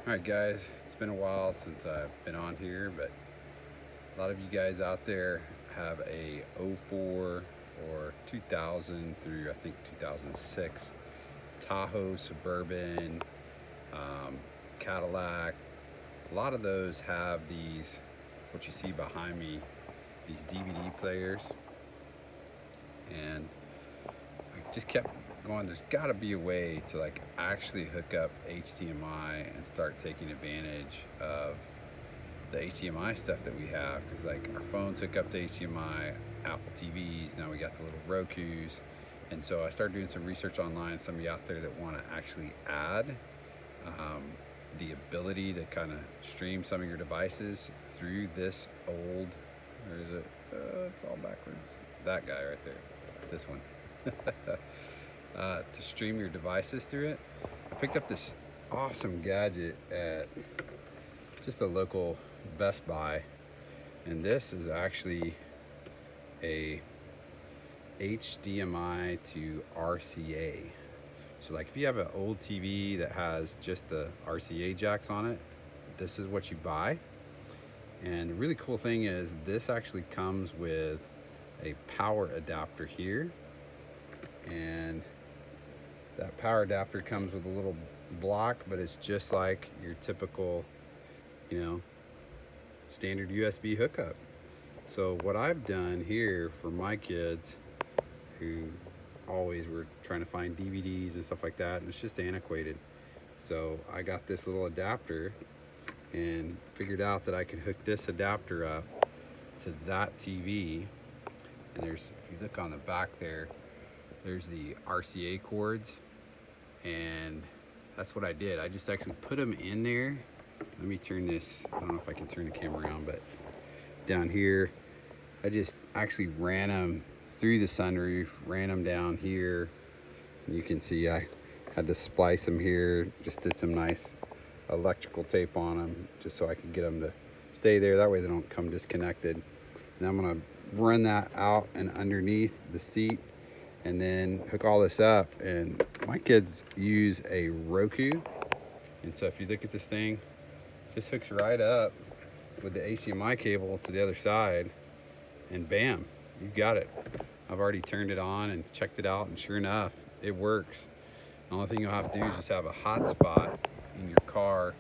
Alright guys, it's been a while since I've been on here, but a lot of you guys out there have a '04 or 2000 through I think 2006 Tahoe, Suburban, Cadillac. A lot of those have these, what you see behind me, these DVD players, and I just kept going, there's got to be a way to like actually hook up HDMI and start taking advantage of the HDMI stuff that we have, because like our phones hook up to HDMI, Apple TVs, now we got the little Rokus. And so I started doing some research online, some of you out there that want to actually add the ability to kind of stream some of your devices through this old, or is it, it's all backwards, that guy right there, this one. To stream your devices through it. I picked up this awesome gadget at just a local Best Buy, and this is actually a HDMI to RCA. So like if you have an old TV that has just the RCA jacks on it, this is what you buy. And the really cool thing is this actually comes with a power adapter here, and that power adapter comes with a little block, but it's just like your typical, you know, standard USB hookup. So what I've done here for my kids who always were trying to find DVDs and stuff like that, and it's just antiquated. So I got this little adapter and figured out that I could hook this adapter up to that TV. And there's, if you look on the back there, there's the RCA cords, and that's what I did. I just actually put them in there. Let me turn this, I don't know if I can turn the camera around, but down here, I just actually ran them through the sunroof, ran them down here, and you can see I had to splice them here, just did some nice electrical tape on them just so I could get them to stay there, that way they don't come disconnected. And I'm gonna run that out and underneath the seat and then hook all this up. And my kids use a Roku, and so if you look at this thing, it just hooks right up with the HDMI cable to the other side, and bam, you've got it. I've already turned it on and checked it out, and sure enough, it works. The only thing you'll have to do is just have a hotspot in your car,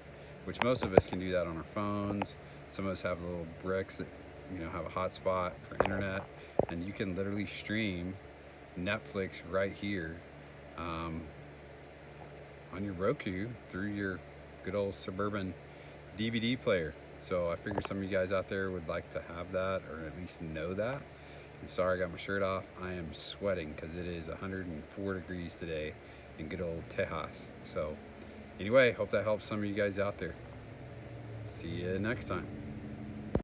which most of us can do that on our phones. Some of us have little bricks that, you know, have a hotspot for internet, and you can literally stream Netflix right here on your Roku through your good old Suburban DVD player. So I figured some of you guys out there would like to have that, or at least know that. And sorry, I got my shirt off. I am sweating because it is 104 degrees today in good old Tejas. So anyway, hope that helps some of you guys out there. See you next time.